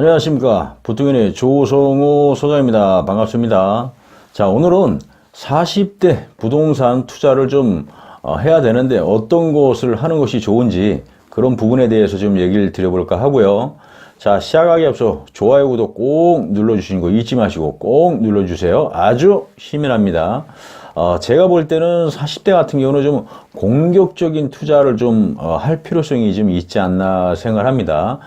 안녕하십니까. 부통연의 조성호 소장입니다. 반갑습니다. 자, 오늘은 40대 부동산 투자를 좀 해야 되는데 어떤 것을 하는 것이 좋은지 그런 부분에 대해서 좀 얘기를 드려볼까 하고요. 자, 시작하기 앞서 좋아요, 구독 꼭 눌러주시는 거 잊지 마시고 꼭 눌러주세요. 아주 힘이 납니다. 제가 볼 때는 40대 같은 경우는 좀 공격적인 투자를 좀 할 필요성이 좀 있지 않나 생각합니다.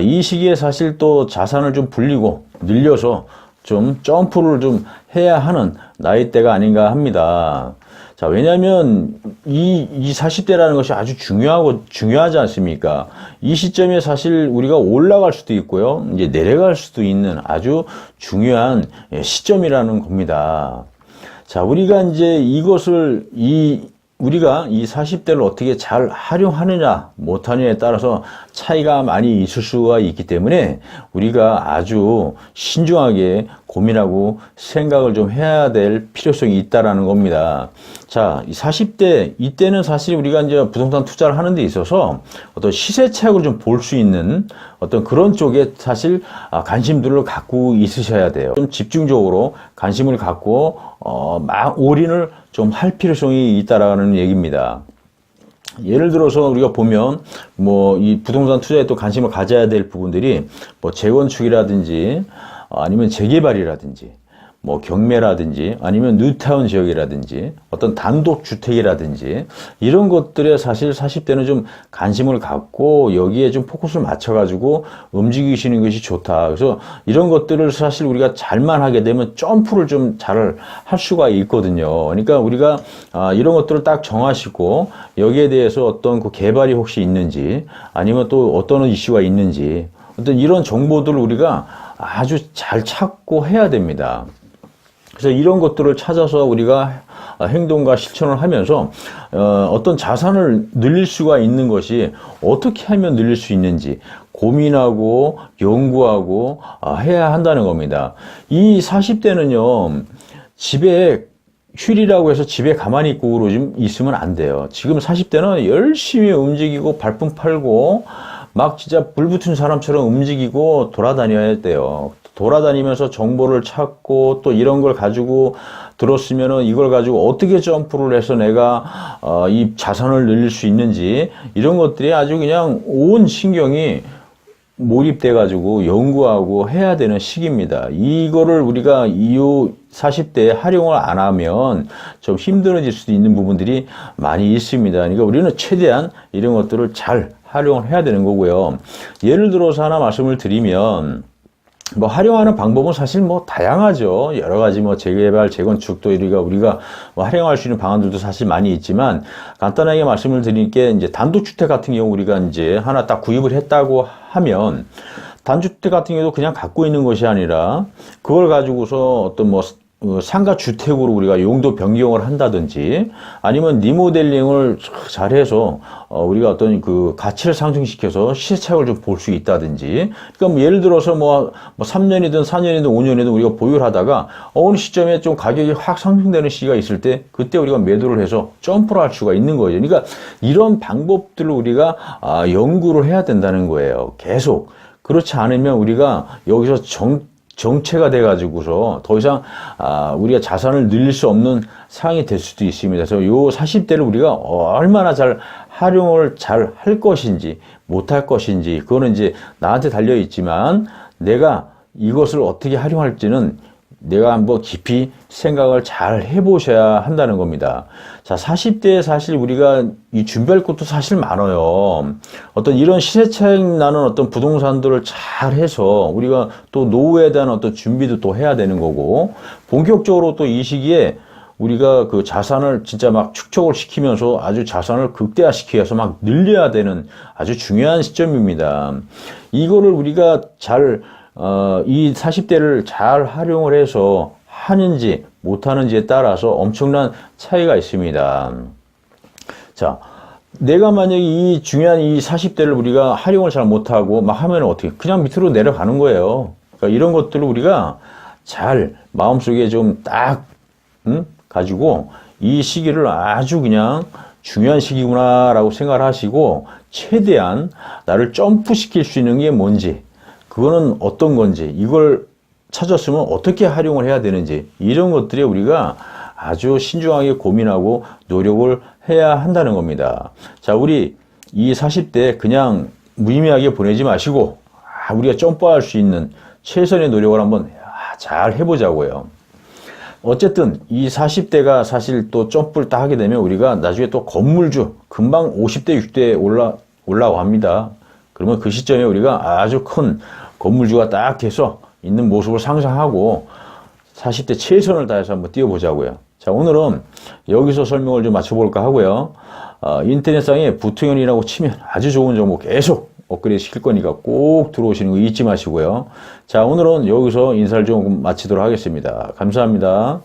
이 시기에 사실 또 자산을 좀 불리고 늘려서 좀 점프를 좀 해야 하는 나이대가 아닌가 합니다. 자, 왜냐하면 이 40대라는 것이 아주 중요하지 않습니까? 이 시점에 사실 우리가 올라갈 수도 있고요, 이제 내려갈 수도 있는 아주 중요한 시점이라는 겁니다. 자, 우리가 이제 우리가 이 40대를 어떻게 잘 활용하느냐, 못하느냐에 따라서 차이가 많이 있을 수가 있기 때문에 우리가 아주 신중하게 고민하고 생각을 좀 해야 될 필요성이 있다라는 겁니다. 자, 이 40대, 이때는 사실 우리가 이제 부동산 투자를 하는 데 있어서 어떤 시세 차익을 좀 볼 수 있는 어떤 그런 쪽에 사실 관심들을 갖고 있으셔야 돼요. 좀 집중적으로 관심을 갖고 막 올인을 좀 할 필요성이 있다라는 얘기입니다. 예를 들어서 우리가 보면 이 부동산 투자에 또 관심을 가져야 될 부분들이 재건축이라든지 아니면 재개발이라든지 경매라든지 아니면 뉴타운 지역이라든지 어떤 단독주택이라든지 이런 것들에 사실 40대는 좀 관심을 갖고 여기에 좀 포커스를 맞춰가지고 움직이시는 것이 좋다. 그래서 이런 것들을 사실 우리가 잘만 하게 되면 점프를 좀 잘 할 수가 있거든요. 그러니까 우리가 이런 것들을 딱 정하시고 여기에 대해서 어떤 그 개발이 혹시 있는지 아니면 또 어떤 이슈가 있는지 어떤 이런 정보들을 우리가 아주 잘 찾고 해야 됩니다. 그래서 이런 것들을 찾아서 우리가 행동과 실천을 하면서 어떤 자산을 늘릴 수가 있는 것이 어떻게 하면 늘릴 수 있는지 고민하고 연구하고 해야 한다는 겁니다. 이 40대는요, 집에 휴일이라고 해서 집에 가만히 있고 좀 있으면 안 돼요. 지금 40대는 열심히 움직이고 발품 팔고 막 진짜 불붙은 사람처럼 움직이고 돌아다녀야 돼요. 돌아다니면서 정보를 찾고 또 이런 걸 가지고 들었으면은 이걸 가지고 어떻게 점프를 해서 내가 이 자산을 늘릴 수 있는지 이런 것들이 아주 그냥 온 신경이 몰입돼 가지고 연구하고 해야 되는 시기입니다. 이거를 우리가 이후 40대에 활용을 안 하면 좀 힘들어질 수도 있는 부분들이 많이 있습니다. 그러니까 우리는 최대한 이런 것들을 잘 활용을 해야 되는 거고요. 예를 들어서 하나 말씀을 드리면 활용하는 방법은 사실 다양하죠. 여러 가지 재개발, 재건축도 우리가 활용할 수 있는 방안들도 사실 많이 있지만 간단하게 말씀을 드릴게 이제 단독주택 같은 경우 우리가 이제 하나 딱 구입을 했다고 하면 단주택 같은 경우도 그냥 갖고 있는 것이 아니라 그걸 가지고서 어떤 상가 주택으로 우리가 용도 변경을 한다든지 아니면 리모델링을 잘해서 우리가 어떤 그 가치를 상승시켜서 시세 차익을 좀 볼 수 있다든지. 그러니까 예를 들어서 3년이든 4년이든 5년이든 우리가 보유를 하다가 어느 시점에 좀 가격이 확 상승되는 시기가 있을 때 그때 우리가 매도를 해서 점프를 할 수가 있는 거죠. 그러니까 이런 방법들을 우리가 연구를 해야 된다는 거예요. 계속. 그렇지 않으면 우리가 여기서 정체가 돼가지고서 더 이상 우리가 자산을 늘릴 수 없는 상황이 될 수도 있습니다. 그래서 요 40대를 우리가 얼마나 잘 활용을 잘 할 것인지 못할 것인지 그거는 이제 나한테 달려 있지만 내가 이것을 어떻게 활용할지는 내가 한번 깊이 생각을 잘 해보셔야 한다는 겁니다. 자, 40대에 사실 우리가 이 준비할 것도 사실 많아요. 어떤 이런 시세 차익 나는 어떤 부동산들을 잘 해서 우리가 또 노후에 대한 어떤 준비도 또 해야 되는 거고 본격적으로 또 이 시기에 우리가 그 자산을 진짜 막 축적을 시키면서 아주 자산을 극대화시켜서 막 늘려야 되는 아주 중요한 시점입니다. 이거를 우리가 이 40대를 잘 활용을 해서 하는지 못하는지에 따라서 엄청난 차이가 있습니다. 자, 내가 만약에 이 중요한 이 40대를 우리가 활용을 잘 못하고 막 하면 어떻게 그냥 밑으로 내려가는 거예요. 그러니까 이런 것들을 우리가 잘 마음속에 좀 딱 가지고 이 시기를 아주 그냥 중요한 시기구나 라고 생각을 하시고 최대한 나를 점프시킬 수 있는 게 뭔지 그거는 어떤 건지, 이걸 찾았으면 어떻게 활용을 해야 되는지, 이런 것들이 우리가 아주 신중하게 고민하고 노력을 해야 한다는 겁니다. 자, 우리 이 40대 그냥 무의미하게 보내지 마시고, 우리가 점프할 수 있는 최선의 노력을 한번 잘 해보자고요. 어쨌든 이 40대가 사실 또 점프를 딱 하게 되면 우리가 나중에 또 건물주, 금방 50대, 60대에 올라고 합니다. 그러면 그 시점에 우리가 아주 큰 건물주가 딱 돼서 있는 모습을 상상하고 40대 최선을 다해서 한번 뛰어보자고요. 자, 오늘은 여기서 설명을 좀 마쳐볼까 하고요. 인터넷상에 부통연이라고 치면 아주 좋은 정보 계속 업그레이드 시킬 거니까 꼭 들어오시는 거 잊지 마시고요. 자, 오늘은 여기서 인사를 좀 마치도록 하겠습니다. 감사합니다.